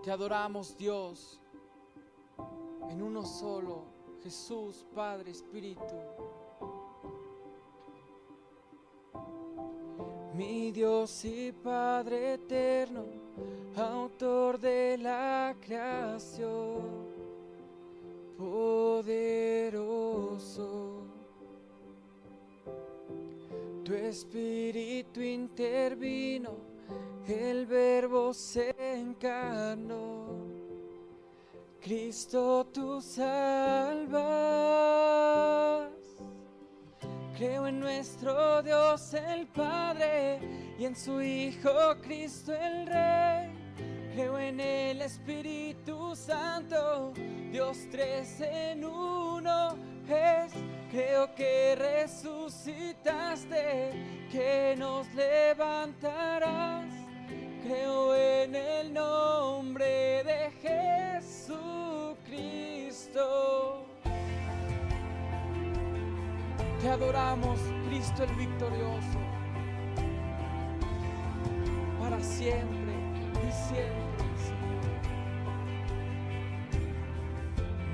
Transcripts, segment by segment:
Te adoramos, Dios, en uno solo, Jesús, Padre, Espíritu. Mi Dios y Padre eterno, autor de la creación, poderoso. Tu Espíritu intervino, el Verbo se encarnó. Cristo, tú salvas. Creo en nuestro Dios el Padre y en su Hijo Cristo el Rey. Creo en el Espíritu Santo, Dios tres en uno es. Creo que resucitaste, que nos levantarás. Creo en el nombre de Jesucristo. Te adoramos, Cristo el victorioso, para siempre y siempre.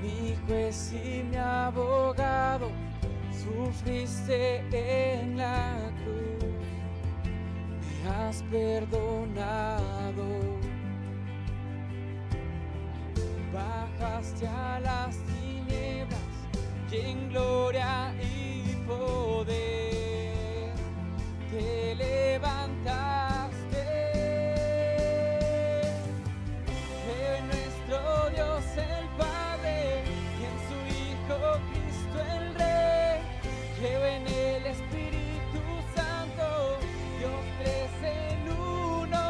Mi juez y mi abogado, sufriste en la cruz, me has perdonado. Bajaste a las tinieblas y en gloria y poder te levantaste. Creo en nuestro Dios el Padre y en su Hijo Cristo el Rey. Creo en el Espíritu Santo, Dios tres en uno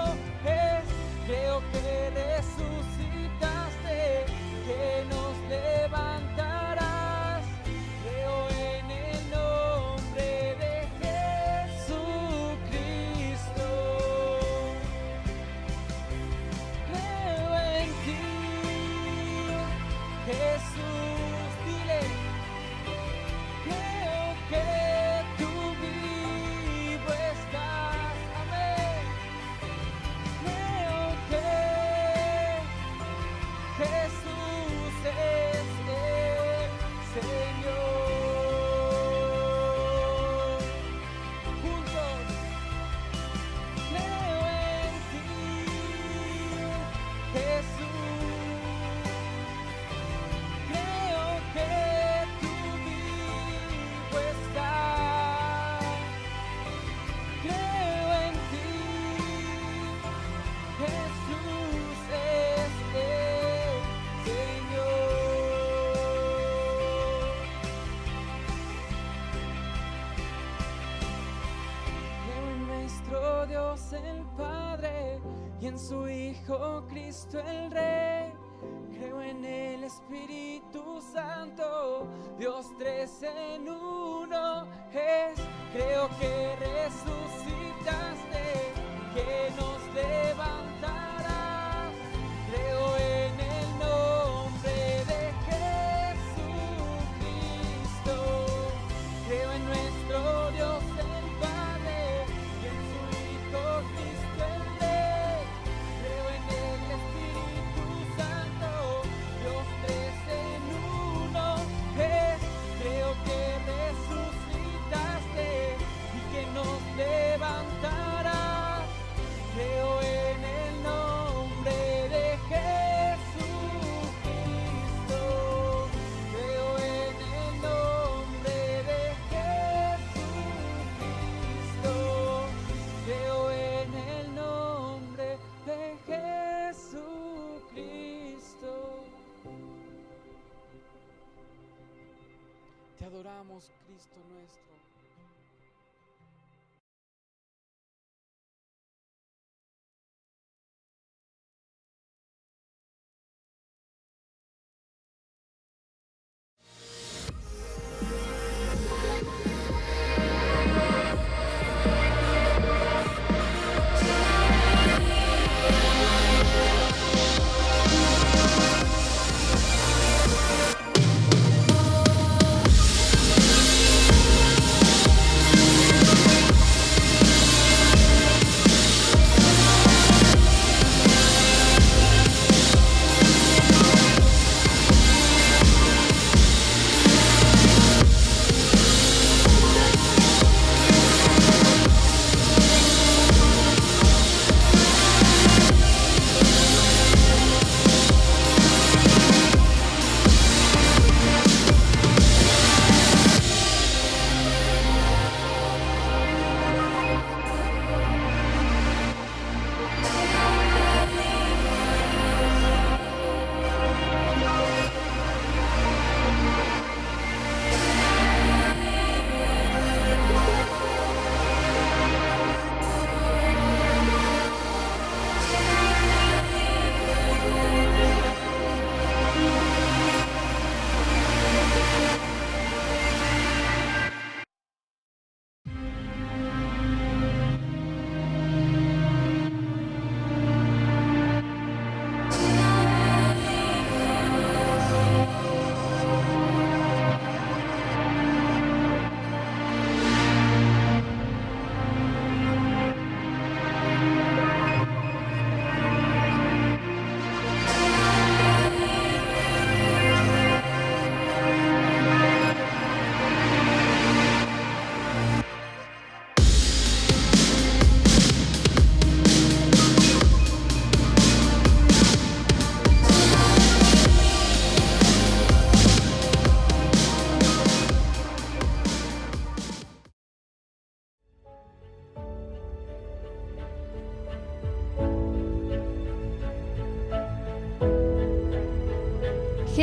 es. Creo que resucitaste, que nos levantarás. Creo en el nombre de Jesucristo. Creo en ti, Jesús, dile. Creo que tú vivo estás, amén. Creo que Jesús es el Señor. Juntos, creo en ti, Jesús. Creo que tú vivo estás. Creo en ti, Jesús es el Señor. Creo en nuestro Dios el Padre y en su Hijo Cristo el Rey. Creo en el Espíritu Santo, Dios tres en uno es. Creo que resucitaste, que nos levantarás. Creo en el nombre de Jesucristo. Creo en nuestro Dios el Padre y en su Hijo Cristo el Rey. Creo en el Espíritu Santo, Dios tres en uno es. Creo que resucitaste y que nos levantarás. Creo en el nombre de Jesucristo. Creo en el nombre de Jesucristo. Creo en el nombre de Jesucristo. Te adoramos, Cristo nuestro.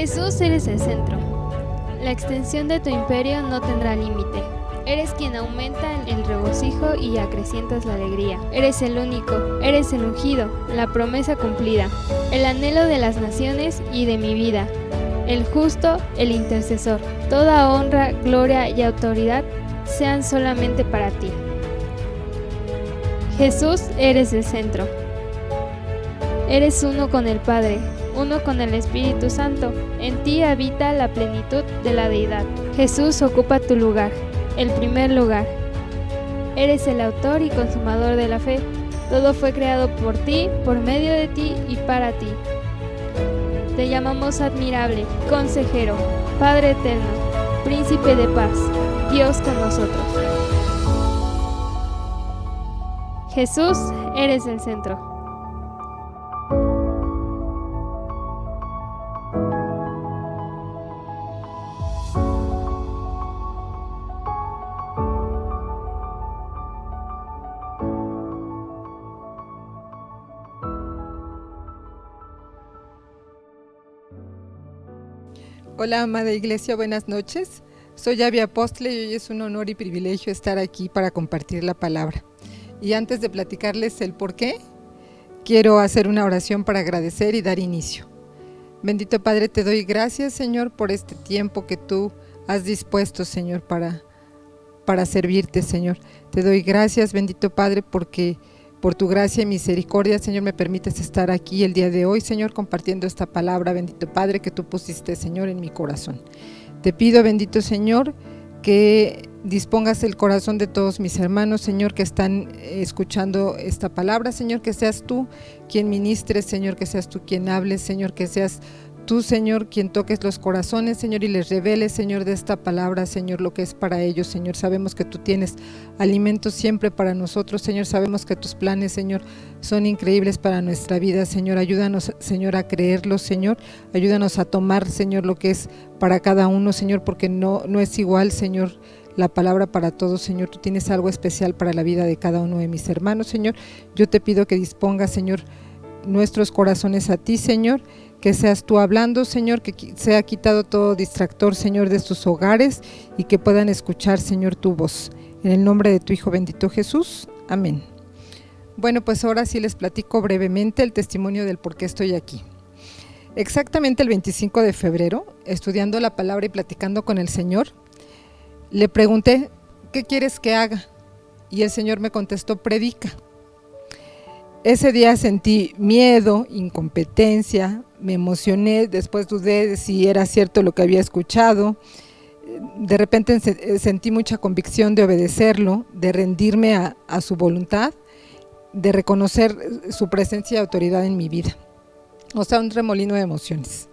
Jesús, eres el centro. La extensión de tu imperio no tendrá límite. Eres quien aumenta el regocijo y acrecientas la alegría. Eres el único, eres el ungido, la promesa cumplida, el anhelo de las naciones y de mi vida, el justo, el intercesor. Toda honra, gloria y autoridad sean solamente para ti. Jesús, eres el centro. Eres uno con el Padre, uno con el Espíritu Santo. En ti habita la plenitud de la deidad. Jesús ocupa tu lugar, el primer lugar. Eres el autor y consumador de la fe. Todo fue creado por ti, por medio de ti y para ti. Te llamamos admirable, consejero, Padre eterno, príncipe de paz, Dios con nosotros. Jesús, eres el centro. Hola, amada iglesia, buenas noches. Soy Abby Apostle y hoy es un honor y privilegio estar aquí para compartir la palabra. Y antes de platicarles el por qué, quiero hacer una oración para agradecer y dar inicio. Bendito Padre, te doy gracias, Señor, por este tiempo que tú has dispuesto, Señor, para servirte, Señor. Te doy gracias, bendito Padre, porque por tu gracia y misericordia, Señor, me permites estar aquí el día de hoy, Señor, compartiendo esta palabra, bendito Padre, que tú pusiste, Señor, en mi corazón. Te pido, bendito Señor, que dispongas el corazón de todos mis hermanos, Señor, que están escuchando esta palabra, Señor, que seas tú quien ministres, Señor, que seas tú quien hables, Señor, que seas tú, Señor, quien toques los corazones, Señor, y les reveles, Señor, de esta palabra, Señor, lo que es para ellos, Señor. Sabemos que tú tienes alimento siempre para nosotros, Señor. Sabemos que tus planes, Señor, son increíbles para nuestra vida, Señor. Ayúdanos, Señor, a creerlos, Señor. Ayúdanos a tomar, Señor, lo que es para cada uno, Señor, porque no es igual, Señor, la palabra para todos, Señor. Tú tienes algo especial para la vida de cada uno de mis hermanos, Señor. Yo te pido que dispongas, Señor, nuestros corazones a ti, Señor, que seas tú hablando, Señor, que sea quitado todo distractor, Señor, de sus hogares y que puedan escuchar, Señor, tu voz. En el nombre de tu Hijo bendito Jesús. Amén. Bueno, pues ahora sí les platico brevemente el testimonio del por qué estoy aquí. Exactamente el 25 de febrero, estudiando la palabra y platicando con el Señor, le pregunté, ¿qué quieres que haga? Y el Señor me contestó, predica. Ese día sentí miedo, incompetencia, me emocioné, después dudé de si era cierto lo que había escuchado. De repente sentí mucha convicción de obedecerlo, de rendirme a su voluntad, de reconocer su presencia y autoridad en mi vida. O sea, un remolino de emociones.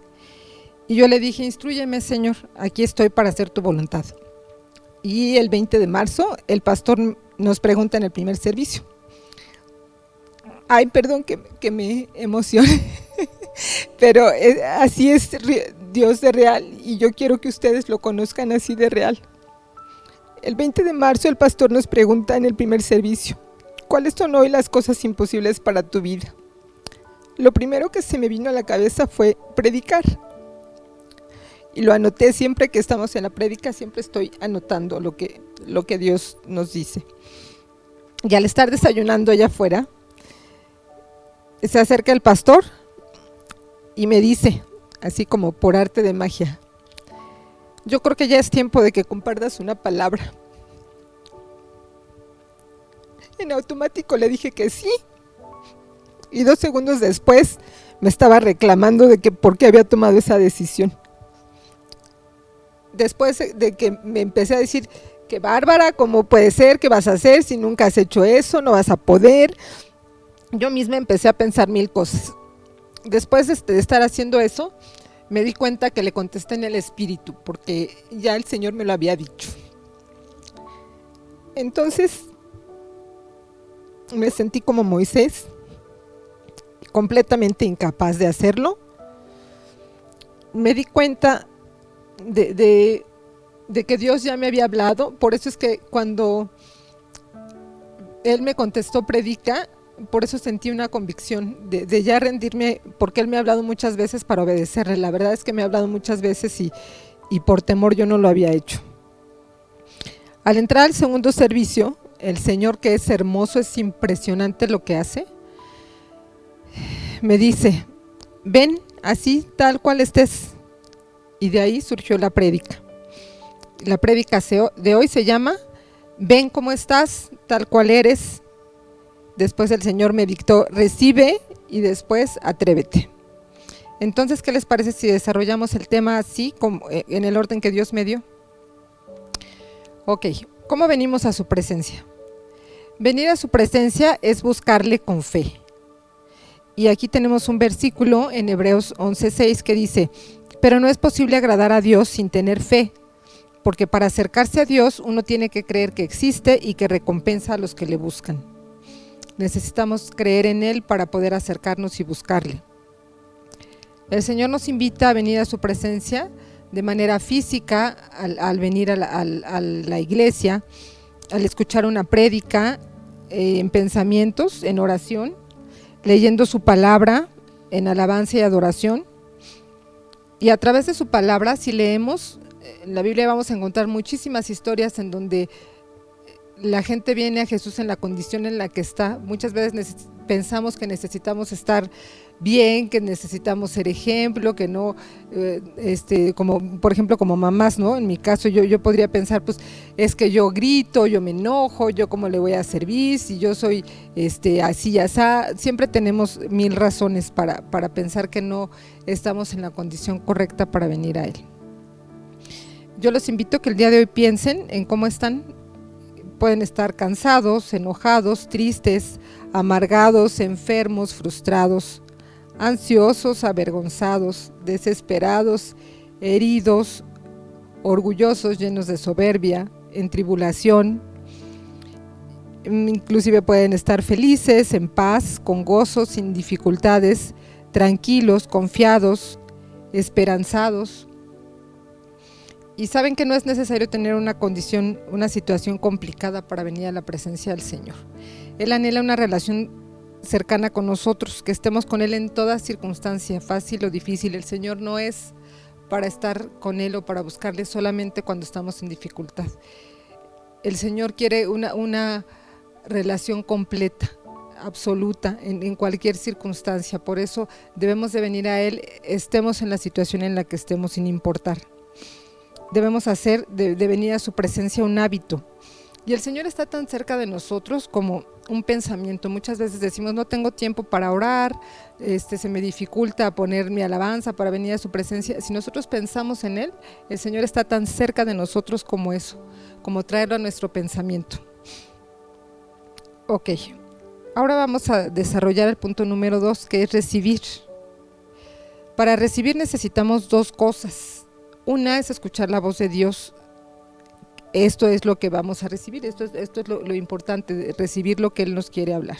Y yo le dije, instrúyeme, Señor, aquí estoy para hacer tu voluntad. Y el 20 de marzo, el pastor nos pregunta en el primer servicio. Ay, perdón que me emocione, pero así es Dios de real y yo quiero que ustedes lo conozcan así de real. El 20 de marzo el pastor nos pregunta en el primer servicio, ¿cuáles son hoy las cosas imposibles para tu vida? Lo primero que se me vino a la cabeza fue predicar. Y lo anoté siempre que estamos en la prédica, siempre estoy anotando lo que Dios nos dice. Y al estar desayunando allá afuera, se acerca el pastor y me dice, así como por arte de magia, yo creo que ya es tiempo de que compartas una palabra. En automático le dije que sí, y 2 segundos después me estaba reclamando de que por qué había tomado esa decisión. Después de que me empecé a decir, qué bárbara, ¿cómo puede ser? ¿Qué vas a hacer si nunca has hecho eso? No vas a poder. Yo misma empecé a pensar 1000 cosas. Después de estar haciendo eso, me di cuenta que le contesté en el espíritu, porque ya el Señor me lo había dicho. Entonces, me sentí como Moisés, completamente incapaz de hacerlo. Me di cuenta de que Dios ya me había hablado, por eso es que cuando Él me contestó predica, por eso sentí una convicción de ya rendirme, porque Él me ha hablado muchas veces para obedecerle. La verdad es que me ha hablado muchas veces y por temor yo no lo había hecho. Al entrar al segundo servicio, el Señor, que es hermoso, es impresionante lo que hace, me dice: ven así tal cual estés. Y de ahí surgió la prédica. La prédica de hoy se llama ven como estás, tal cual eres. Después el Señor me dictó recibe y después atrévete. Entonces, ¿qué les parece si desarrollamos el tema así, como en el orden que Dios me dio? Ok, ¿cómo venimos a su presencia? Venir a su presencia es buscarle con fe. Y aquí tenemos un versículo en Hebreos 11:6 que dice: pero no es posible agradar a Dios sin tener fe, porque para acercarse a Dios uno tiene que creer que existe y que recompensa a los que le buscan. Necesitamos creer en Él para poder acercarnos y buscarle. El Señor nos invita a venir a su presencia de manera física al venir a la iglesia, al escuchar una prédica, en pensamientos, en oración, leyendo su palabra, en alabanza y adoración. Y a través de su palabra, si leemos en la Biblia, vamos a encontrar muchísimas historias en donde la gente viene a Jesús en la condición en la que está. Muchas veces pensamos que necesitamos estar bien, que necesitamos ser ejemplo, que no, como por ejemplo como mamás, ¿no? En mi caso yo podría pensar, pues es que yo grito, yo me enojo, yo cómo le voy a servir, si yo soy así y así. Siempre tenemos mil razones para pensar que no estamos en la condición correcta para venir a Él. Yo los invito a que el día de hoy piensen en cómo están. Pueden estar cansados, enojados, tristes, amargados, enfermos, frustrados, ansiosos, avergonzados, desesperados, heridos, orgullosos, llenos de soberbia, en tribulación. Inclusive pueden estar felices, en paz, con gozo, sin dificultades, tranquilos, confiados, esperanzados. Y saben que no es necesario tener una condición, una situación complicada para venir a la presencia del Señor. Él anhela una relación cercana con nosotros, que estemos con Él en toda circunstancia, fácil o difícil. El Señor no es para estar con Él o para buscarle solamente cuando estamos en dificultad. El Señor quiere una relación completa, absoluta, en cualquier circunstancia. Por eso debemos de venir a Él, estemos en la situación en la que estemos, sin importar. Debemos hacer de venir a su presencia un hábito. Y el Señor está tan cerca de nosotros como un pensamiento. Muchas veces decimos, no tengo tiempo para orar, se me dificulta poner mi alabanza para venir a su presencia. Si nosotros pensamos en Él, el Señor está tan cerca de nosotros como eso, como traerlo a nuestro pensamiento. Ok, ahora vamos a desarrollar el punto número 2, que es recibir. Para recibir necesitamos dos cosas. Una es escuchar la voz de Dios. Esto es lo que vamos a recibir, esto es lo importante, recibir lo que Él nos quiere hablar.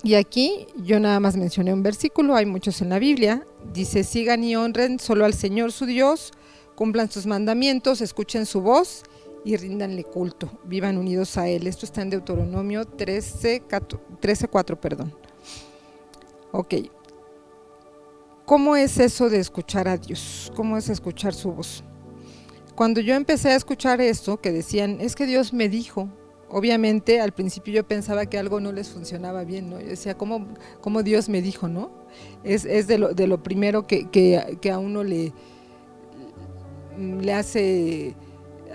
Y aquí yo nada más mencioné un versículo, hay muchos en la Biblia. Dice: sigan y honren solo al Señor su Dios, cumplan sus mandamientos, escuchen su voz y ríndanle culto, vivan unidos a Él. Esto está en Deuteronomio 13:4. Ok. ¿Cómo es eso de escuchar a Dios? ¿Cómo es escuchar su voz? Cuando yo empecé a escuchar esto, que decían, es que Dios me dijo, obviamente al principio yo pensaba que algo no les funcionaba bien, ¿no? Yo decía, ¿cómo Dios me dijo, no? Es de lo primero que a uno le hace,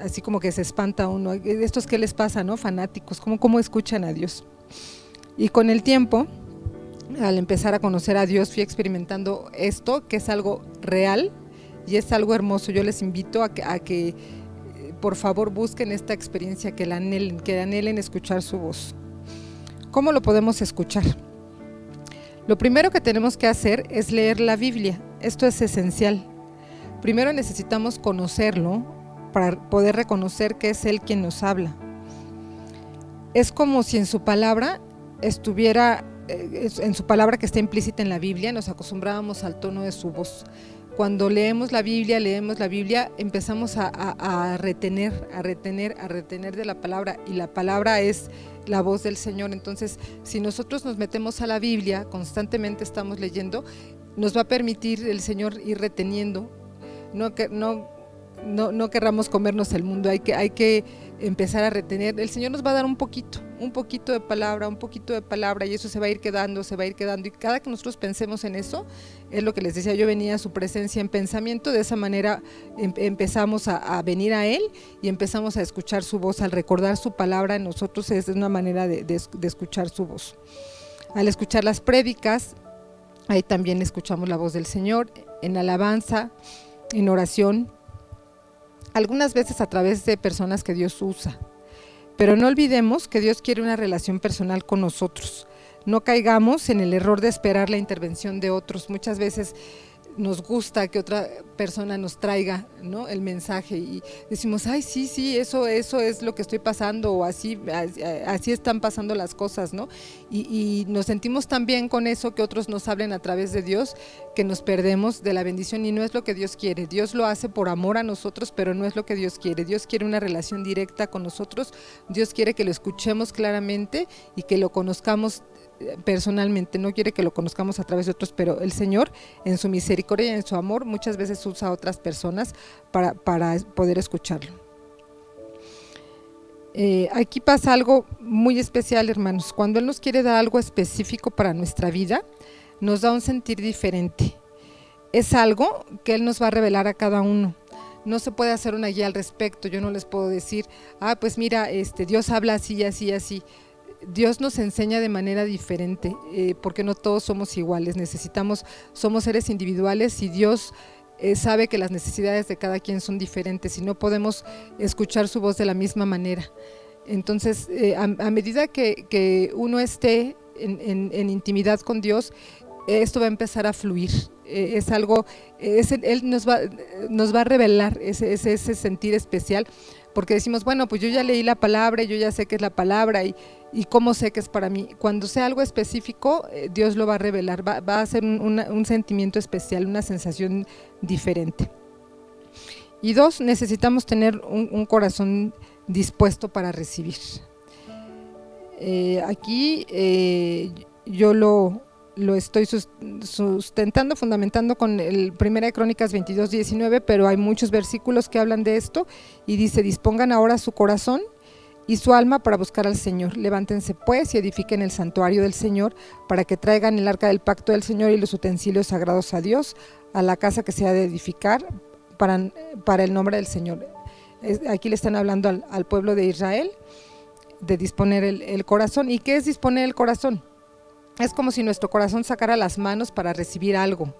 así como que se espanta a uno. ¿Estos qué les pasa, no? Fanáticos, ¿cómo escuchan a Dios? Y con el tiempo, al empezar a conocer a Dios, fui experimentando esto, que es algo real y es algo hermoso. Yo les invito a que por favor busquen esta experiencia, que anhelen escuchar su voz. ¿Cómo lo podemos escuchar? Lo primero que tenemos que hacer es leer la Biblia. Esto es esencial. Primero necesitamos conocerlo para poder reconocer que es Él quien nos habla. Es como si en su palabra estuviera, en su palabra que está implícita en la Biblia, nos acostumbrábamos al tono de su voz. cuando leemos la Biblia, empezamos a retener de la palabra, y la palabra es la voz del Señor. Entonces, si nosotros nos metemos a la Biblia, constantemente estamos leyendo, nos va a permitir el Señor ir reteniendo. No querramos comernos el mundo, hay que empezar a retener. El Señor nos va a dar un poquito de palabra, y eso se va a ir quedando, y cada que nosotros pensemos en eso, es lo que les decía, yo venía a su presencia en pensamiento. De esa manera empezamos a venir a Él y empezamos a escuchar su voz. Al recordar su palabra en nosotros es una manera de escuchar su voz. Al escuchar las prédicas, ahí también escuchamos la voz del Señor, en alabanza, en oración, algunas veces a través de personas que Dios usa. Pero no olvidemos que Dios quiere una relación personal con nosotros. No caigamos en el error de esperar la intervención de otros. Muchas veces nos gusta que otra persona nos traiga, ¿no?, el mensaje, y decimos, ay, sí, eso es lo que estoy pasando, o así están pasando las cosas, ¿no? Y nos sentimos tan bien con eso, que otros nos hablen a través de Dios, que nos perdemos de la bendición, y no es lo que Dios quiere. Dios lo hace por amor a nosotros, pero no es lo que Dios quiere. Dios quiere una relación directa con nosotros. Dios quiere que lo escuchemos claramente y que lo conozcamos personalmente. No quiere que lo conozcamos a través de otros, pero el Señor, en su misericordia y en su amor, muchas veces usa a otras personas para poder escucharlo. Aquí pasa algo muy especial, hermanos. Cuando Él nos quiere dar algo específico para nuestra vida, nos da un sentir diferente. Es algo que Él nos va a revelar a cada uno. No se puede hacer una guía al respecto. Yo no les puedo decir, pues mira, Dios habla así y así y así. Dios nos enseña de manera diferente, porque no todos somos iguales. Somos seres individuales, y Dios sabe que las necesidades de cada quien son diferentes, y no podemos escuchar su voz de la misma manera. Entonces, a medida que uno esté en intimidad con Dios, esto va a empezar a fluir. Es algo, Él nos va a revelar ese sentir especial, porque decimos, bueno, pues yo ya leí la palabra, y yo ya sé qué es la palabra, y cómo sé que es para mí. Cuando sea algo específico, Dios lo va a revelar, va a ser un sentimiento especial, una sensación diferente. Y 2, necesitamos tener un corazón dispuesto para recibir. Aquí yo lo estoy sustentando, fundamentando con el 1 Crónicas 22:19, pero hay muchos versículos que hablan de esto, y dice: dispongan ahora su corazón y su alma para buscar al Señor. Levántense pues y edifiquen el santuario del Señor, para que traigan el arca del pacto del Señor y los utensilios sagrados a Dios, a la casa que se ha de edificar para el nombre del Señor. Aquí le están hablando al pueblo de Israel de disponer el corazón. ¿Y qué es disponer el corazón? Es como si nuestro corazón sacara las manos para recibir algo.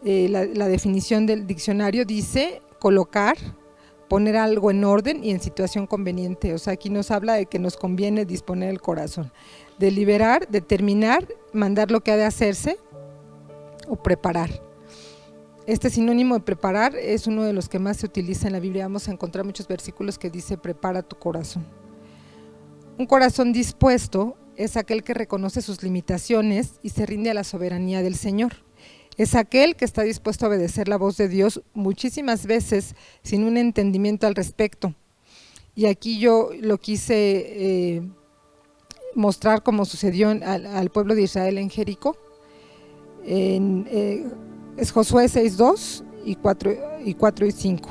La definición del diccionario dice colocar, poner algo en orden y en situación conveniente. O sea, aquí nos habla de que nos conviene disponer el corazón. Deliberar, determinar, mandar lo que ha de hacerse, o preparar. Este sinónimo de preparar es uno de los que más se utiliza en la Biblia. Vamos a encontrar muchos versículos que dice: prepara tu corazón. Un corazón dispuesto es aquel que reconoce sus limitaciones y se rinde a la soberanía del Señor. Es aquel que está dispuesto a obedecer la voz de Dios, muchísimas veces sin un entendimiento al respecto. Y aquí yo lo quise mostrar como sucedió al pueblo de Israel en Jericó. Es Josué 6:2 y 4 y 5.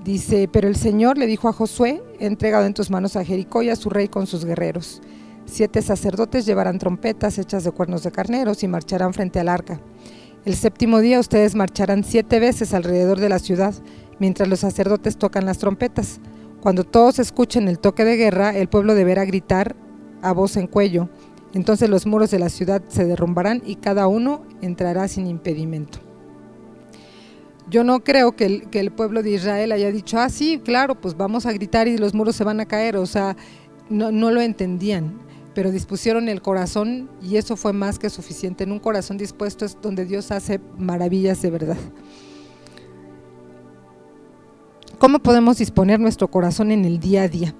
Dice: pero el Señor le dijo a Josué: he entregado en tus manos a Jericó y a su rey con sus guerreros. 7 sacerdotes llevarán trompetas hechas de cuernos de carneros y marcharán frente al arca. El 7º día ustedes marcharán 7 veces alrededor de la ciudad, mientras los sacerdotes tocan las trompetas. Cuando todos escuchen el toque de guerra, el pueblo deberá gritar a voz en cuello. Entonces los muros de la ciudad se derrumbarán y cada uno entrará sin impedimento. Yo no creo que el pueblo de Israel haya dicho: sí, claro, pues vamos a gritar y los muros se van a caer. O sea, no lo entendían, pero dispusieron el corazón, y eso fue más que suficiente. En un corazón dispuesto es donde Dios hace maravillas de verdad. ¿Cómo podemos disponer nuestro corazón en el día a día?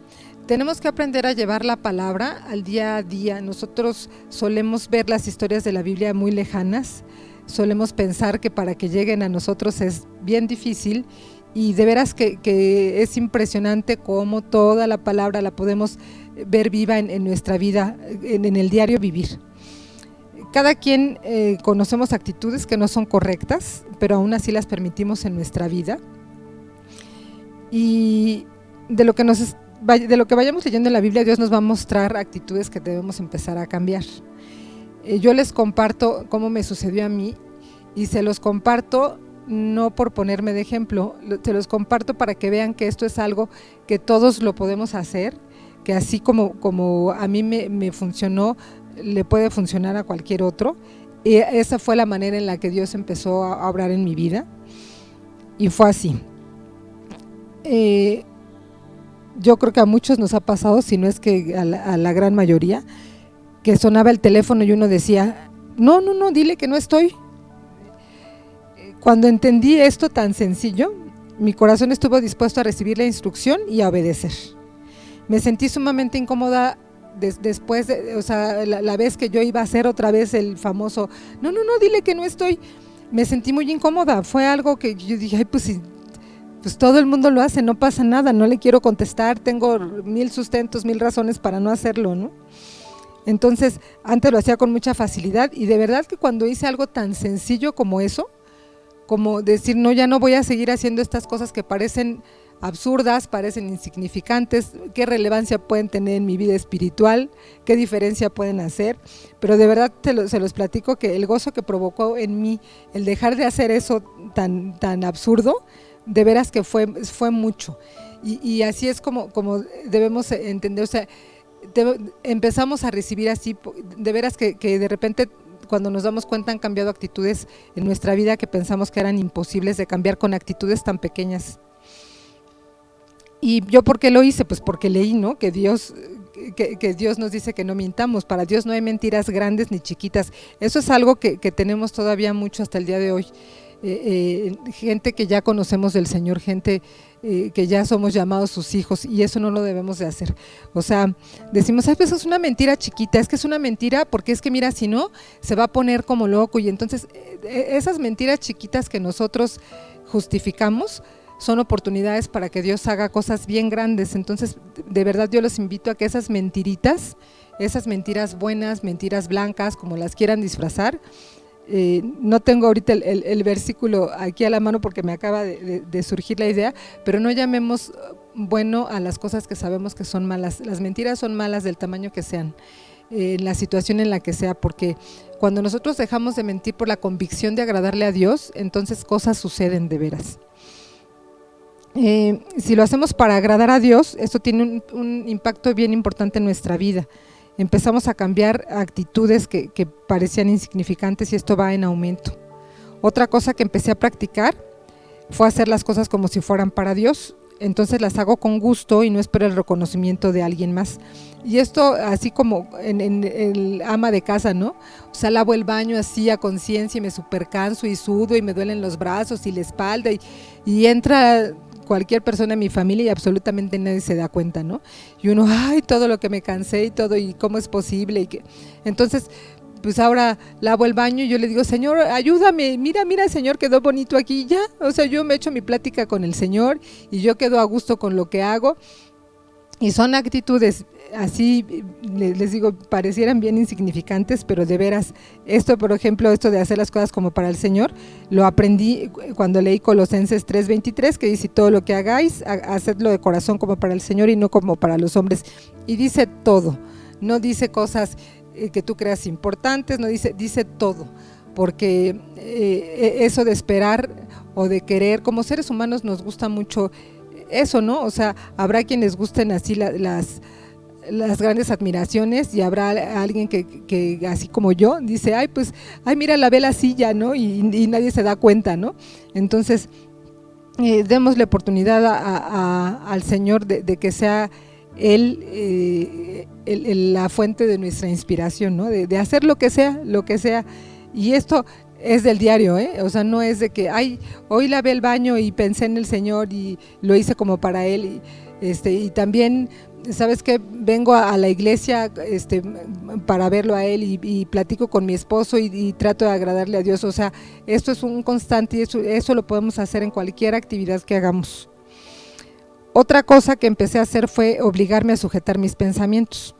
Tenemos que aprender a llevar la palabra al día a día. Nosotros solemos ver las historias de la Biblia muy lejanas, solemos pensar que para que lleguen a nosotros es bien difícil, y de veras que es impresionante cómo toda la palabra la podemos ver viva en nuestra vida, en el diario vivir. Cada quien conocemos actitudes que no son correctas, pero aún así las permitimos en nuestra vida, y de lo que vayamos leyendo en la Biblia, Dios nos va a mostrar actitudes que debemos empezar a cambiar. Yo les comparto cómo me sucedió a mí, y se los comparto no por ponerme de ejemplo, se los comparto para que vean que esto es algo que todos lo podemos hacer, que así como a mí me funcionó, le puede funcionar a cualquier otro, y esa fue la manera en la que Dios empezó a obrar en mi vida, y fue así. Yo creo que a muchos nos ha pasado, si no es que a la gran mayoría, que sonaba el teléfono y uno decía, no, dile que no estoy. Cuando entendí esto tan sencillo, mi corazón estuvo dispuesto a recibir la instrucción y a obedecer. Me sentí sumamente incómoda después, la vez que yo iba a hacer otra vez el famoso, no, dile que no estoy. Me sentí muy incómoda, fue algo que yo dije, ay, pues todo el mundo lo hace, no pasa nada, no le quiero contestar, tengo 1000 sustentos, 1000 razones para no hacerlo, ¿no? Entonces, antes lo hacía con mucha facilidad, y de verdad que cuando hice algo tan sencillo como eso, como decir, no, ya no voy a seguir haciendo estas cosas que parecen absurdas, parecen insignificantes, qué relevancia pueden tener en mi vida espiritual, qué diferencia pueden hacer, pero de verdad se los platico que el gozo que provocó en mí el dejar de hacer eso tan absurdo, de veras que fue mucho, y así es como debemos entender, empezamos a recibir así, de veras que de repente cuando nos damos cuenta han cambiado actitudes en nuestra vida que pensamos que eran imposibles de cambiar con actitudes tan pequeñas. ¿Y yo por qué lo hice? Pues porque leí, ¿no?, que Dios nos dice que no mintamos. Para Dios no hay mentiras grandes ni chiquitas. Eso es algo que tenemos todavía mucho hasta el día de hoy. Gente que ya conocemos del Señor, gente que ya somos llamados sus hijos, y eso no lo debemos de hacer. O sea, decimos, ay, pues es una mentira chiquita, es que es una mentira porque es que mira, si no, se va a poner como loco, y entonces esas mentiras chiquitas que nosotros justificamos son oportunidades para que Dios haga cosas bien grandes. Entonces, de verdad yo los invito a que esas mentiritas, esas mentiras buenas, mentiras blancas, como las quieran disfrazar, no tengo ahorita el versículo aquí a la mano porque me acaba de surgir la idea, pero no llamemos bueno a las cosas que sabemos que son malas. Las mentiras son malas del tamaño que sean, en la situación en la que sea, porque cuando nosotros dejamos de mentir por la convicción de agradarle a Dios, entonces cosas suceden de veras. Si lo hacemos para agradar a Dios, esto tiene un impacto bien importante en nuestra vida. Empezamos a cambiar actitudes que parecían insignificantes, y esto va en aumento. Otra cosa que empecé a practicar fue hacer las cosas como si fueran para Dios. Entonces las hago con gusto y no espero el reconocimiento de alguien más. Y esto así como en el ama de casa, ¿no? O sea, lavo el baño así a conciencia y me supercanso y sudo y me duelen los brazos y la espalda, y entra cualquier persona en mi familia y absolutamente nadie se da cuenta, ¿no? Y uno, ay, todo lo que me cansé y todo, y cómo es posible, y que entonces pues ahora lavo el baño y yo le digo, Señor, ayúdame, mira, Señor, quedó bonito aquí, ya, o sea, yo me echo mi plática con el Señor y yo quedo a gusto con lo que hago. Y son actitudes así, les digo, parecieran bien insignificantes, pero de veras, esto por ejemplo, esto de hacer las cosas como para el Señor, lo aprendí cuando leí Colosenses 3:23, que dice, todo lo que hagáis, hacedlo de corazón como para el Señor y no como para los hombres. Y dice todo, no dice cosas que tú creas importantes, no dice todo, porque eso de esperar o de querer, como seres humanos nos gusta mucho eso, ¿no? O sea, habrá quienes gusten así las grandes admiraciones, y habrá alguien que así como yo, dice, ay, pues, ay, mira, la ve la silla, ¿no? Y nadie se da cuenta, ¿no? Entonces, démosle oportunidad al Señor de que sea Él la fuente de nuestra inspiración, ¿no? De hacer lo que sea, y esto es del diario, o sea, no es de que, ay, hoy lavé el baño y pensé en el Señor y lo hice como para Él, y también ¿sabes qué? Vengo a la iglesia para verlo a él y platico con mi esposo y trato de agradarle a Dios. O sea, esto es un constante y eso lo podemos hacer en cualquier actividad que hagamos. Otra cosa que empecé a hacer fue obligarme a sujetar mis pensamientos.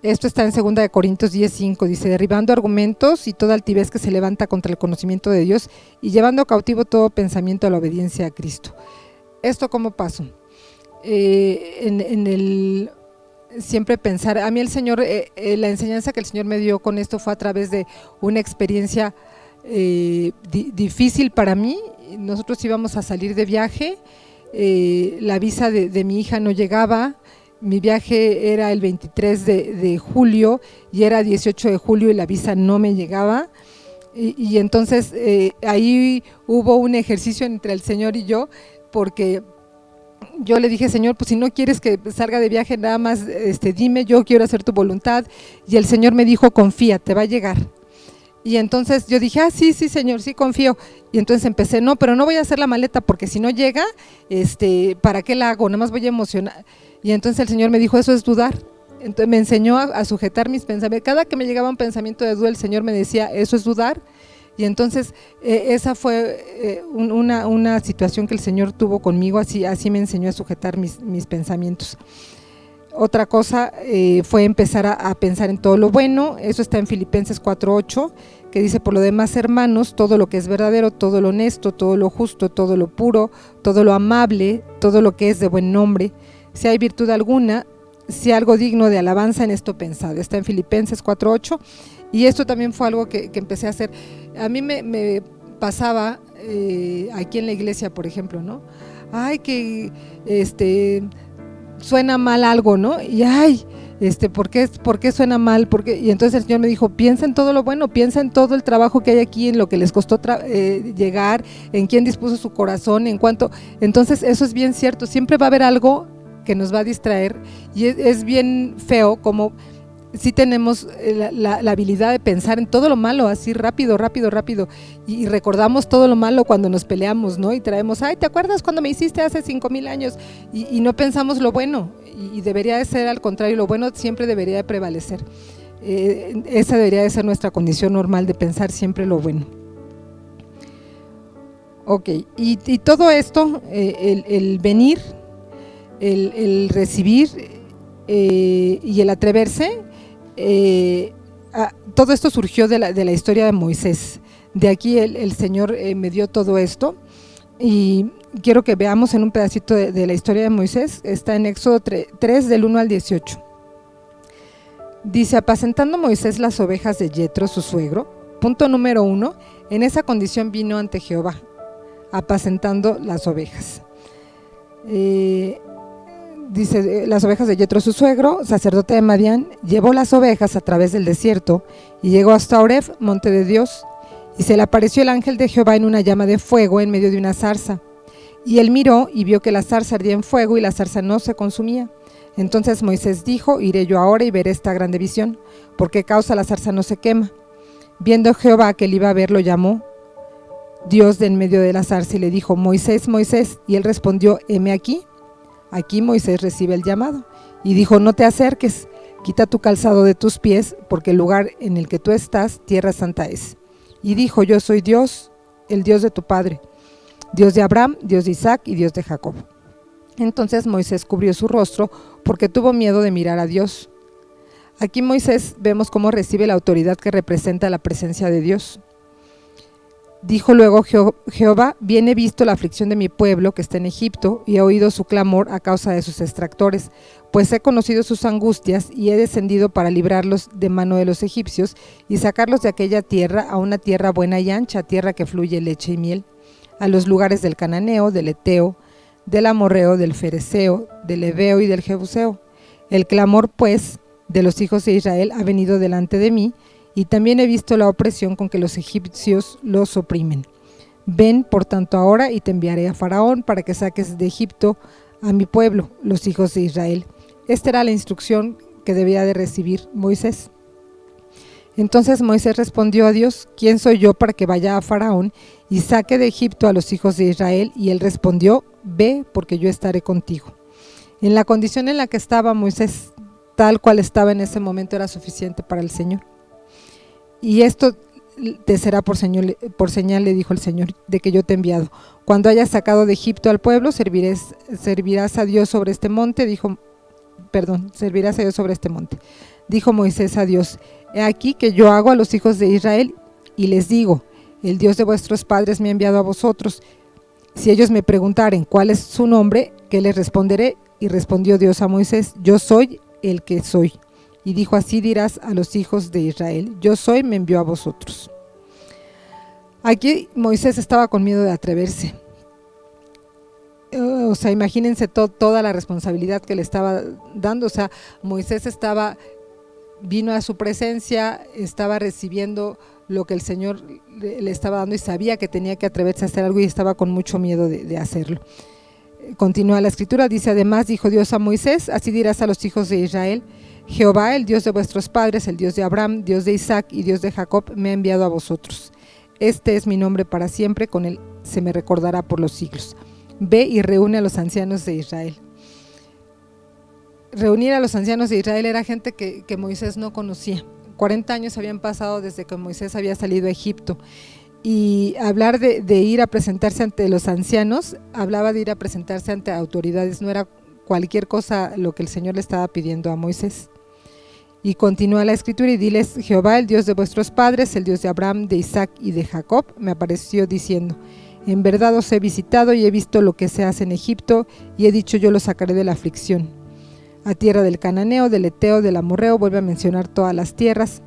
Esto está en 2 Corintios 10:5, dice: derribando argumentos y toda altivez que se levanta contra el conocimiento de Dios y llevando cautivo todo pensamiento a la obediencia a Cristo. ¿Esto cómo pasó? Siempre pensar, a mí el Señor, la enseñanza que el Señor me dio con esto fue a través de una experiencia difícil para mí. Nosotros íbamos a salir de viaje, la visa de mi hija no llegaba. Mi viaje era el 23 de julio y era 18 de julio y la visa no me llegaba. Y entonces ahí hubo un ejercicio entre el Señor y yo, porque yo le dije: Señor, pues si no quieres que salga de viaje, nada más dime, yo quiero hacer tu voluntad. Y el Señor me dijo: confía, te va a llegar. Y entonces yo dije: sí, Señor, sí confío. Y entonces empecé: no, pero no voy a hacer la maleta, porque si no llega, ¿para qué la hago? Nada más voy a emocionar. Y entonces el Señor me dijo: eso es dudar. Entonces me enseñó a sujetar mis pensamientos. Cada que me llegaba un pensamiento de duda, el Señor me decía: eso es dudar. Y entonces esa fue una situación que el Señor tuvo conmigo, así me enseñó a sujetar mis pensamientos. Otra cosa fue empezar a pensar en todo lo bueno. Eso está en Filipenses 4:8, que dice: por lo demás, hermanos, todo lo que es verdadero, todo lo honesto, todo lo justo, todo lo puro, todo lo amable, todo lo que es de buen nombre, si hay virtud alguna, si algo digno de alabanza, en esto pensad. Está en Filipenses 4:8. Y esto también fue algo que empecé a hacer. A mí me pasaba aquí en la iglesia, por ejemplo, ¿no? Ay, que suena mal algo, ¿no? Y ay, ¿por qué suena mal? Y entonces el Señor me dijo: piensa en todo lo bueno, piensa en todo el trabajo que hay aquí, en lo que les costó llegar, en quién dispuso su corazón, en cuánto. Entonces eso es bien cierto, siempre va a haber algo que nos va a distraer, y es bien feo como sí tenemos la habilidad de pensar en todo lo malo, así rápido, y recordamos todo lo malo cuando nos peleamos, ¿no? Y traemos: ay, ¿te acuerdas cuando me hiciste hace 5,000 años? Y no pensamos lo bueno, y debería de ser al contrario, lo bueno siempre debería de prevalecer. Esa debería de ser nuestra condición normal, de pensar siempre lo bueno. Ok, y todo esto, el venir, el recibir y el atreverse, todo esto surgió de la historia de Moisés. De aquí el Señor me dio todo esto, y quiero que veamos en un pedacito de la historia de Moisés. Está en Éxodo 3 del 1 al 18. Dice: apacentando Moisés las ovejas de Yetro, su suegro. Punto número 1, en esa condición vino ante Jehová, apacentando las ovejas. Dice: las ovejas de Yetro, su suegro, sacerdote de Madián, llevó las ovejas a través del desierto y llegó hasta Oreb, monte de Dios, y se le apareció el ángel de Jehová en una llama de fuego en medio de una zarza. Y él miró y vio que la zarza ardía en fuego y la zarza no se consumía. Entonces Moisés dijo: iré yo ahora y veré esta grande visión, ¿por qué causa la zarza no se quema? Viendo Jehová que él iba a ver, lo llamó Dios de en medio de la zarza y le dijo: Moisés, Moisés. Y él respondió: heme aquí. Aquí Moisés recibe el llamado y dijo: no te acerques, quita tu calzado de tus pies, porque el lugar en el que tú estás, tierra santa es. Y dijo: yo soy Dios, el Dios de tu padre, Dios de Abraham, Dios de Isaac y Dios de Jacob. Entonces Moisés cubrió su rostro porque tuvo miedo de mirar a Dios. Aquí Moisés vemos cómo recibe la autoridad que representa la presencia de Dios. Dijo luego Jehová: bien he visto la aflicción de mi pueblo que está en Egipto, y he oído su clamor a causa de sus extractores, pues he conocido sus angustias, y he descendido para librarlos de mano de los egipcios, y sacarlos de aquella tierra a una tierra buena y ancha, tierra que fluye leche y miel, a los lugares del cananeo, del eteo, del amorreo, del fereceo, del heveo y del jebuseo. El clamor, pues, de los hijos de Israel ha venido delante de mí, y también he visto la opresión con que los egipcios los oprimen. Ven, por tanto, ahora, y te enviaré a Faraón para que saques de Egipto a mi pueblo, los hijos de Israel. Esta era la instrucción que debía de recibir Moisés. Entonces Moisés respondió a Dios: ¿quién soy yo para que vaya a Faraón y saque de Egipto a los hijos de Israel? Y él respondió: ve, porque yo estaré contigo. En la condición en la que estaba Moisés, tal cual estaba en ese momento, era suficiente para el Señor. Y esto te será por señal, le dijo el Señor, de que yo te he enviado. Cuando hayas sacado de Egipto al pueblo, servirás a Dios sobre este monte, servirás a Dios sobre este monte. Dijo Moisés a Dios: he aquí que yo hago a los hijos de Israel y les digo: el Dios de vuestros padres me ha enviado a vosotros. Si ellos me preguntaren cuál es su nombre, ¿qué les responderé? Y respondió Dios a Moisés: yo soy el que soy. Y dijo: así dirás a los hijos de Israel: yo soy, me envió a vosotros. Aquí Moisés estaba con miedo de atreverse. O sea, imagínense toda la responsabilidad que le estaba dando. O sea, Moisés vino a su presencia, estaba recibiendo lo que el Señor le estaba dando y sabía que tenía que atreverse a hacer algo y estaba con mucho miedo de hacerlo. Continúa la escritura, dice: además dijo Dios a Moisés: así dirás a los hijos de Israel: Jehová, el Dios de vuestros padres, el Dios de Abraham, Dios de Isaac y Dios de Jacob, me ha enviado a vosotros. Este es mi nombre para siempre, con él se me recordará por los siglos. Ve y reúne a los ancianos de Israel. Reunir a los ancianos de Israel era gente que Moisés no conocía. 40 años habían pasado desde que Moisés había salido a Egipto. Y hablar de ir a presentarse ante los ancianos, hablaba de ir a presentarse ante autoridades, no era cualquier cosa lo que el Señor le estaba pidiendo a Moisés. Y continúa la escritura y diles: Jehová, el Dios de vuestros padres, el Dios de Abraham, de Isaac y de Jacob, me apareció diciendo: en verdad os he visitado y he visto lo que se hace en Egipto, y he dicho: yo los sacaré de la aflicción. A tierra del cananeo, del eteo, del amorreo, vuelve a mencionar todas las tierras.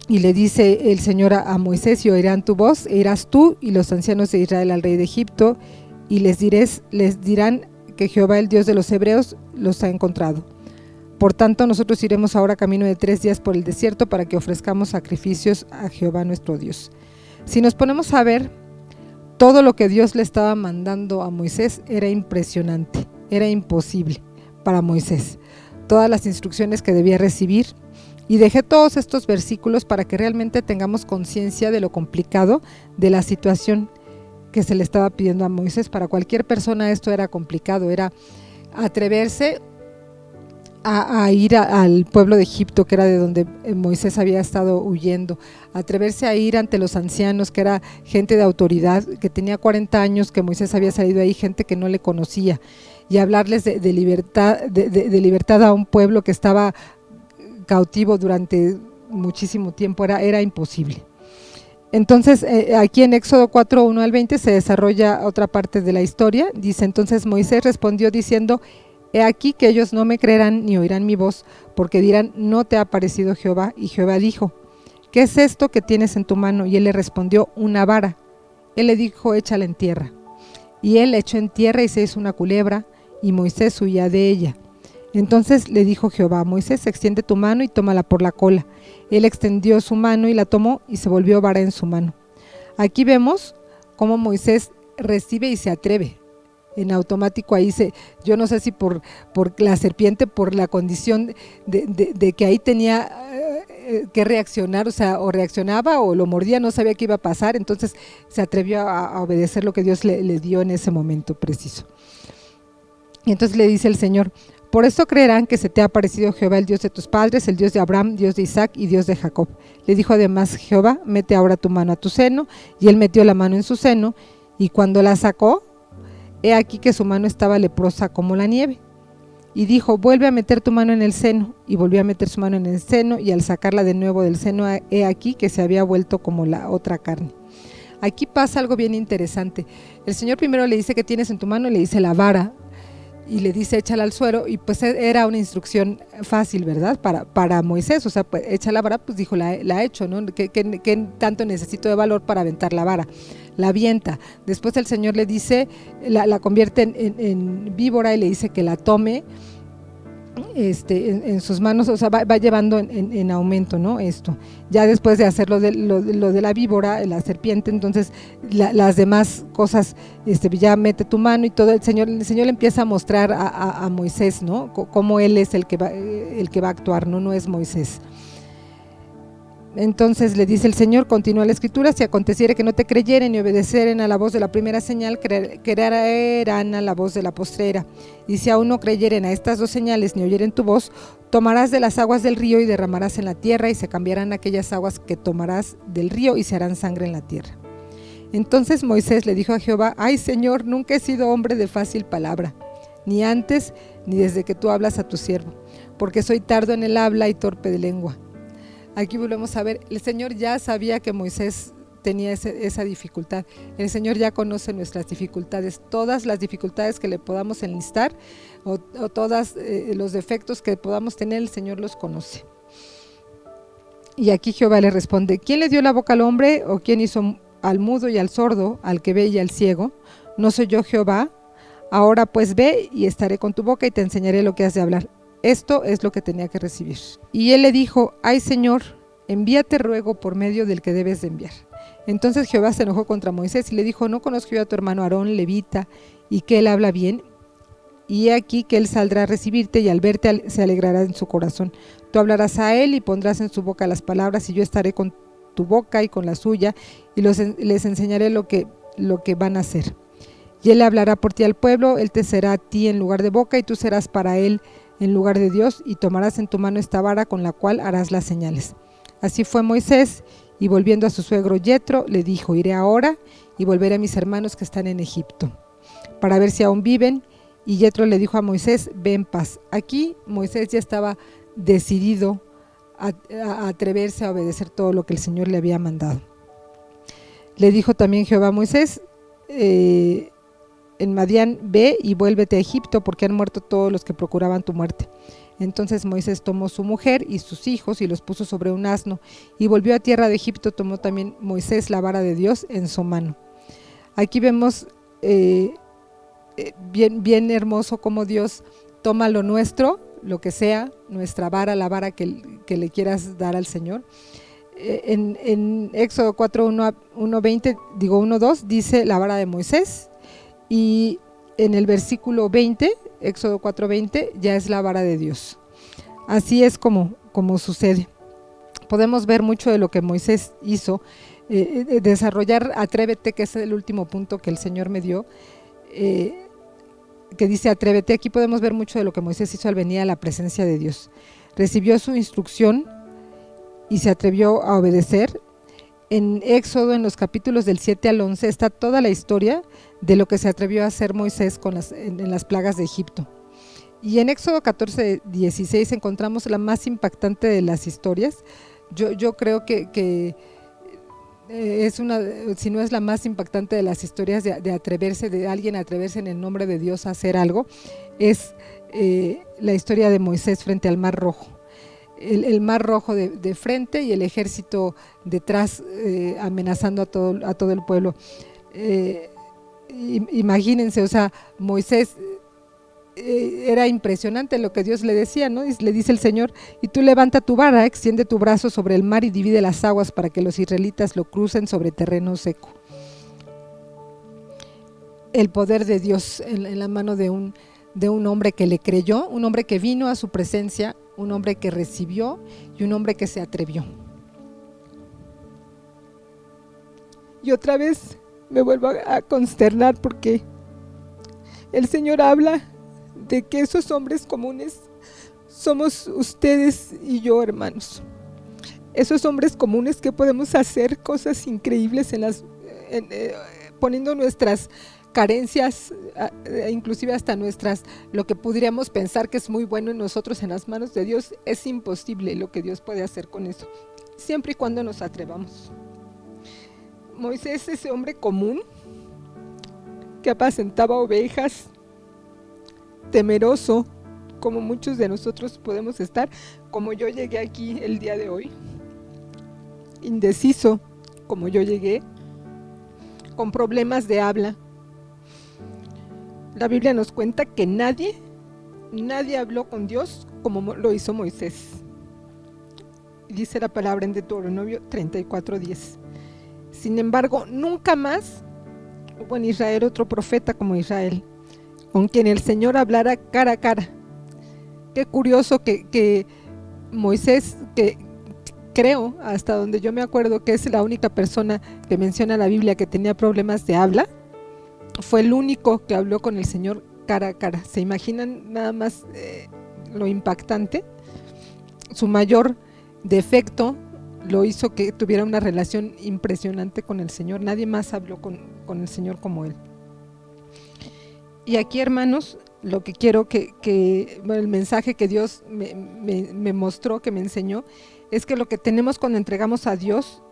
Y le dice el Señor a Moisés: y oirán tu voz, e irás tú y los ancianos de Israel al rey de Egipto, y les dirán que Jehová, el Dios de los hebreos, los ha encontrado. Por tanto, nosotros iremos ahora camino de 3 días por el desierto para que ofrezcamos sacrificios a Jehová nuestro Dios. Si nos ponemos a ver, todo lo que Dios le estaba mandando a Moisés era impresionante, era imposible para Moisés. Todas las instrucciones que debía recibir. Y dejé todos estos versículos para que realmente tengamos conciencia de lo complicado de la situación que se le estaba pidiendo a Moisés. Para cualquier persona esto era complicado, era atreverse a ir al pueblo de Egipto, que era de donde Moisés había estado huyendo, atreverse a ir ante los ancianos, que era gente de autoridad, que tenía 40 años, que Moisés había salido ahí, gente que no le conocía, y hablarles de libertad a un pueblo que estaba cautivo durante muchísimo tiempo, era imposible. Entonces aquí en Éxodo 4, 1 al 20 se desarrolla otra parte de la historia. Dice: entonces Moisés respondió diciendo: he aquí que ellos no me creerán ni oirán mi voz, porque dirán: no te ha aparecido Jehová. Y Jehová dijo: ¿qué es esto que tienes en tu mano? Y él le respondió: una vara. Él le dijo: échala en tierra. Y él echó en tierra y se hizo una culebra, y Moisés huía de ella. Entonces le dijo Jehová: Moisés, extiende tu mano y tómala por la cola. Él extendió su mano y la tomó, y se volvió vara en su mano. Aquí vemos cómo Moisés recibe y se atreve. En automático ahí yo no sé si por la serpiente, por la condición de que ahí tenía que reaccionar, o reaccionaba o lo mordía, no sabía qué iba a pasar, entonces se atrevió a obedecer lo que Dios le dio en ese momento preciso. Y entonces le dice el Señor: por esto creerán que se te ha aparecido Jehová, el Dios de tus padres, el Dios de Abraham, Dios de Isaac y Dios de Jacob. Le dijo además Jehová: mete ahora tu mano a tu seno. Y él metió la mano en su seno, y cuando la sacó, he aquí que su mano estaba leprosa como la nieve. Y dijo: vuelve a meter tu mano en el seno. Y volvió a meter su mano en el seno, y al sacarla de nuevo del seno, he aquí que se había vuelto como la otra carne. Aquí pasa algo bien interesante. El Señor primero le dice: ¿qué tienes en tu mano? Y le dice: la vara. Y le dice: échala al suelo, y pues era una instrucción fácil, ¿verdad? Para Moisés, o sea, pues echa la vara, pues dijo, la ha hecho, ¿no? ¿Qué tanto necesito de valor para aventar la vara? La avienta. Después el Señor le dice, la convierte en víbora y le dice que la tome en sus manos, o sea, va llevando en aumento, ¿no? Esto. Ya después de hacer lo de la víbora, la serpiente, entonces las demás cosas, ya mete tu mano y todo. El Señor le empieza a mostrar a Moisés, ¿no? Cómo él es el que va a actuar, no es Moisés. Entonces le dice el Señor, continúa la escritura: si aconteciere que no te creyeren y obedecieren a la voz de la primera señal, creerán a la voz de la postrera. Y si aún no creyeren a estas 2 señales ni oyeren tu voz, tomarás de las aguas del río y derramarás en la tierra, y se cambiarán aquellas aguas que tomarás del río y se harán sangre en la tierra. Entonces Moisés le dijo a Jehová: ay, Señor, nunca he sido hombre de fácil palabra, ni antes ni desde que tú hablas a tu siervo, porque soy tardo en el habla y torpe de lengua. Aquí volvemos a ver, el Señor ya sabía que Moisés tenía esa dificultad. El Señor ya conoce nuestras dificultades, todas las dificultades que le podamos enlistar o todos los defectos que podamos tener, el Señor los conoce. Y aquí Jehová le responde: ¿quién le dio la boca al hombre, o quién hizo al mudo y al sordo, al que ve y al ciego? ¿No soy yo Jehová? Ahora pues ve, y estaré con tu boca y te enseñaré lo que has de hablar. Esto es lo que tenía que recibir. Y él le dijo: ay, Señor, envíate ruego por medio del que debes de enviar. Entonces Jehová se enojó contra Moisés y le dijo: ¿no conozco yo a tu hermano Aarón, levita, y que él habla bien? Y he aquí que él saldrá a recibirte, y al verte se alegrará en su corazón. Tú hablarás a él y pondrás en su boca las palabras, y yo estaré con tu boca y con la suya, y les enseñaré lo que van a hacer. Y él hablará por ti al pueblo, él te será a ti en lugar de boca, y tú serás para él en lugar de Dios, y tomarás en tu mano esta vara con la cual harás las señales. Así fue Moisés, y volviendo a su suegro Yetro, le dijo: iré ahora y volveré a mis hermanos que están en Egipto, para ver si aún viven. Y Yetro le dijo a Moisés: ve en paz. Aquí Moisés ya estaba decidido a atreverse a obedecer todo lo que el Señor le había mandado. Le dijo también Jehová a Moisés: en Madián, ve y vuélvete a Egipto, porque han muerto todos los que procuraban tu muerte. Entonces Moisés tomó su mujer y sus hijos y los puso sobre un asno, y volvió a tierra de Egipto. Tomó también Moisés la vara de Dios en su mano. Aquí vemos bien hermoso cómo Dios toma lo nuestro, lo que sea, nuestra vara, la vara que le quieras dar al Señor. En Éxodo 1:2 dice la vara de Moisés, y en el versículo 20, Éxodo 4:20, ya es la vara de Dios. Así es como sucede. Podemos ver mucho de lo que Moisés hizo, desarrollar atrévete, que es el último punto que el Señor me dio, que dice atrévete. Aquí podemos ver mucho de lo que Moisés hizo al venir a la presencia de Dios. Recibió su instrucción y se atrevió a obedecer. En Éxodo, en los capítulos del 7 al 11, está toda la historia de lo que se atrevió a hacer Moisés en las plagas de Egipto. Y en Éxodo 14:16 encontramos la más impactante de las historias. Yo creo que es una, si no es la más impactante de las historias de atreverse, de alguien atreverse en el nombre de Dios a hacer algo, es la historia de Moisés frente al Mar Rojo. El Mar Rojo de frente y el ejército detrás, amenazando a todo el pueblo. Imagínense, o sea, Moisés, era impresionante lo que Dios le decía, ¿no? Y le dice el Señor: y tú levanta tu vara, extiende tu brazo sobre el mar y divide las aguas para que los israelitas lo crucen sobre terreno seco. El poder de Dios en la mano de un hombre que le creyó, un hombre que vino a su presencia, un hombre que recibió y un hombre que se atrevió. Y otra vez me vuelvo a consternar, porque el Señor habla de que esos hombres comunes somos ustedes y yo, hermanos. Esos hombres comunes que podemos hacer cosas increíbles poniendo nuestras carencias, inclusive hasta lo que podríamos pensar que es muy bueno en nosotros, en las manos de Dios. Es imposible lo que Dios puede hacer con eso, siempre y cuando nos atrevamos. Moisés, ese hombre común que apacentaba ovejas, temeroso, como muchos de nosotros podemos estar, como yo llegué aquí el día de hoy, indeciso, como yo llegué, con problemas de habla. La Biblia nos cuenta que nadie habló con Dios como lo hizo Moisés. Dice la palabra en Deuteronomio 34:10. Sin embargo, nunca más hubo en Israel otro profeta como Israel, con quien el Señor hablara cara a cara. Qué curioso que Moisés, creo, hasta donde yo me acuerdo, que es la única persona que menciona la Biblia que tenía problemas de habla. Fue el único que habló con el Señor cara a cara. ¿Se imaginan nada más lo impactante? Su mayor defecto lo hizo que tuviera una relación impresionante con el Señor. Nadie más habló con el Señor como él. Y aquí, hermanos, lo que quiero el mensaje que Dios me mostró, que me enseñó, es que lo que tenemos cuando entregamos a Dios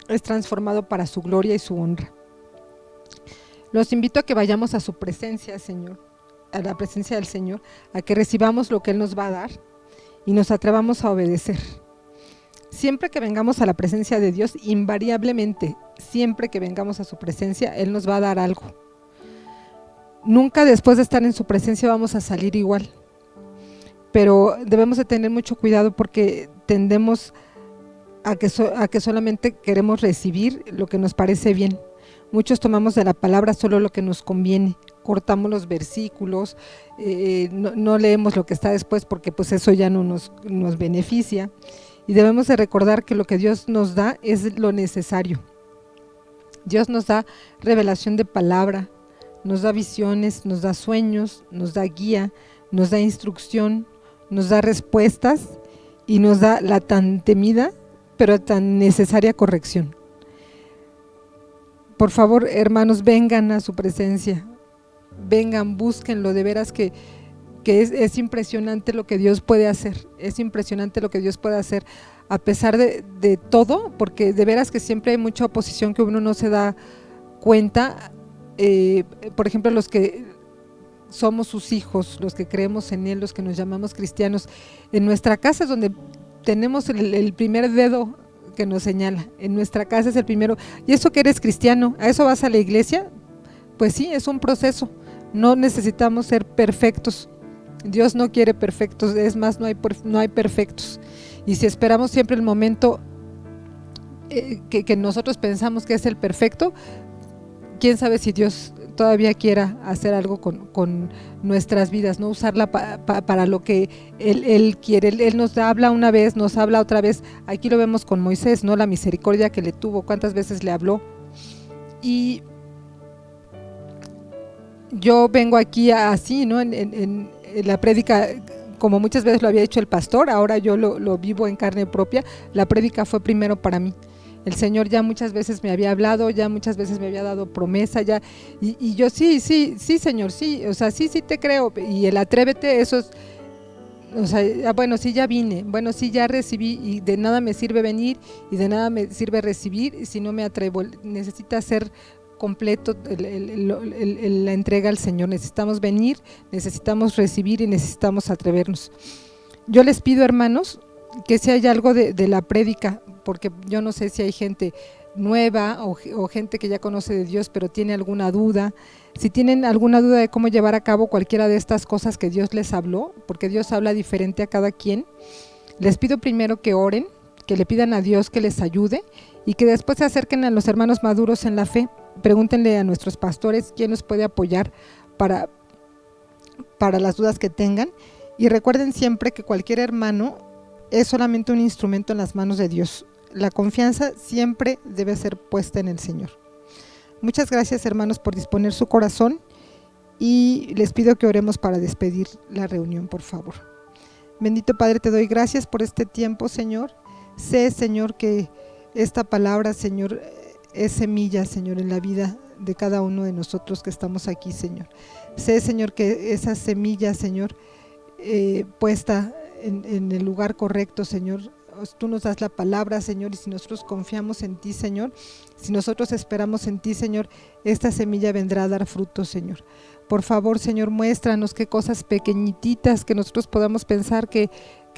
es transformado para su gloria y su honra. Los invito a que vayamos a su presencia, Señor, a la presencia del Señor, a que recibamos lo que Él nos va a dar y nos atrevamos a obedecer. Siempre que vengamos a la presencia de Dios, invariablemente, siempre que vengamos a su presencia, Él nos va a dar algo. Nunca después de estar en su presencia vamos a salir igual, pero debemos de tener mucho cuidado porque tendemos a que solamente queremos recibir lo que nos parece bien. Muchos tomamos de la palabra solo lo que nos conviene, cortamos los versículos, no leemos lo que está después porque pues eso ya no nos beneficia, y debemos de recordar que lo que Dios nos da es lo necesario. Dios nos da revelación de palabra, nos da visiones, nos da sueños, nos da guía, nos da instrucción, nos da respuestas y nos da la tan temida pero tan necesaria corrección. Por favor, hermanos, vengan a su presencia, vengan, búsquenlo, de veras que es impresionante lo que Dios puede hacer, es impresionante lo que Dios puede hacer a pesar de todo, porque de veras que siempre hay mucha oposición que uno no se da cuenta. Por ejemplo, los que somos sus hijos, los que creemos en Él, los que nos llamamos cristianos, en nuestra casa es donde tenemos el primer dedo que nos señala, en nuestra casa es el primero. ¿Y eso que eres cristiano? ¿A eso vas a la iglesia? Pues sí, es un proceso, no necesitamos ser perfectos, Dios no quiere perfectos, es más, no hay perfectos, y si esperamos siempre el momento que nosotros pensamos que es el perfecto, quién sabe si Dios todavía quiera hacer algo con nuestras vidas, no usarla para lo que Él quiere. Él nos habla una vez, nos habla otra vez. Aquí lo vemos con Moisés, ¿no? La misericordia que le tuvo, cuántas veces le habló. Y yo vengo aquí así, ¿no? En la prédica, como muchas veces lo había hecho el pastor, ahora yo lo vivo en carne propia. La prédica fue primero para mí. El Señor ya muchas veces me había hablado, ya muchas veces me había dado promesa, ya, y yo sí, Señor, sí, o sea, sí te creo, y el atrévete, eso es, o sea, bueno, sí ya vine, bueno, sí ya recibí, y de nada me sirve venir, y de nada me sirve recibir, si no me atrevo. Necesita ser completo la entrega al Señor, necesitamos venir, necesitamos recibir y necesitamos atrevernos. Yo les pido, hermanos, que si hay algo de la prédica, porque yo no sé si hay gente nueva o gente que ya conoce de Dios pero tiene alguna duda, si tienen alguna duda de cómo llevar a cabo cualquiera de estas cosas que Dios les habló, porque Dios habla diferente a cada quien, les pido primero que oren, que le pidan a Dios que les ayude y que después se acerquen a los hermanos maduros en la fe, pregúntenle a nuestros pastores quién nos puede apoyar para las dudas que tengan, y recuerden siempre que cualquier hermano es solamente un instrumento en las manos de Dios. La confianza siempre debe ser puesta en el Señor. Muchas gracias, hermanos, por disponer su corazón, y les pido que oremos para despedir la reunión, por favor. Bendito Padre, te doy gracias por este tiempo, Señor. Sé, Señor, que esta palabra, Señor, es semilla, Señor, en la vida de cada uno de nosotros que estamos aquí, Señor. Sé, Señor, que esa semilla, Señor, puesta en el lugar correcto, Señor, tú nos das la palabra, Señor, y si nosotros confiamos en ti, Señor, si nosotros esperamos en ti, Señor, esta semilla vendrá a dar fruto, Señor. Por favor, Señor, muéstranos qué cosas pequeñititas que nosotros podamos pensar que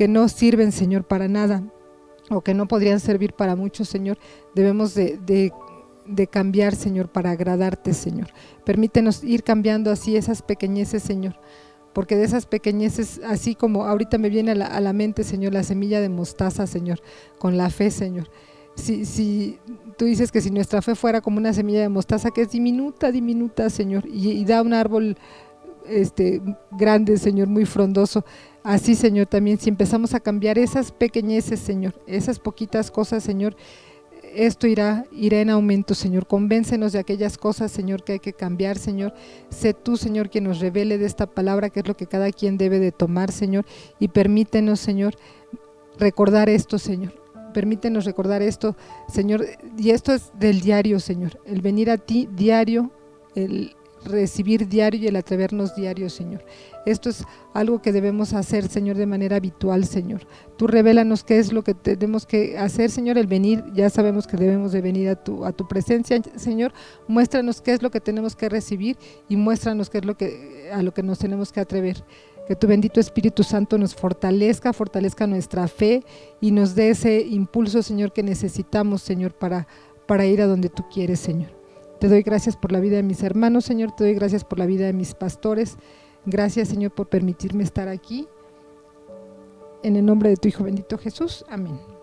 no sirven, Señor, para nada, o que no podrían servir para muchos, Señor, debemos de cambiar, Señor, para agradarte, Señor. Permítenos ir cambiando así esas pequeñeces, Señor, porque de esas pequeñeces, así como ahorita me viene a la mente, Señor, la semilla de mostaza, Señor, con la fe, Señor. Si tú dices que si nuestra fe fuera como una semilla de mostaza, que es diminuta, Señor, y da un árbol grande, Señor, muy frondoso, Así, Señor, también si empezamos a cambiar esas pequeñeces, Señor, esas poquitas cosas, Señor, esto irá en aumento, Señor. Convéncenos de aquellas cosas, Señor, que hay que cambiar, Señor. Sé tú, Señor, quien nos revele de esta palabra, que es lo que cada quien debe de tomar, Señor. Y permítenos, Señor, recordar esto, Señor. Permítenos recordar esto, Señor. Y esto es del diario, Señor. El venir a ti diario, el recibir diario y el atrevernos diario, Señor. Esto es algo que debemos hacer, Señor, de manera habitual, Señor. Tú revélanos qué es lo que tenemos que hacer, Señor, el venir. Ya sabemos que debemos de venir a tu presencia, Señor. Muéstranos qué es lo que tenemos que recibir y muéstranos qué es a lo que nos tenemos que atrever. Que tu bendito Espíritu Santo nos fortalezca nuestra fe y nos dé ese impulso, Señor, que necesitamos, Señor, para ir a donde tú quieres, Señor. Te doy gracias por la vida de mis hermanos, Señor. Te doy gracias por la vida de mis pastores. Gracias, Señor, por permitirme estar aquí. En el nombre de tu Hijo bendito Jesús. Amén.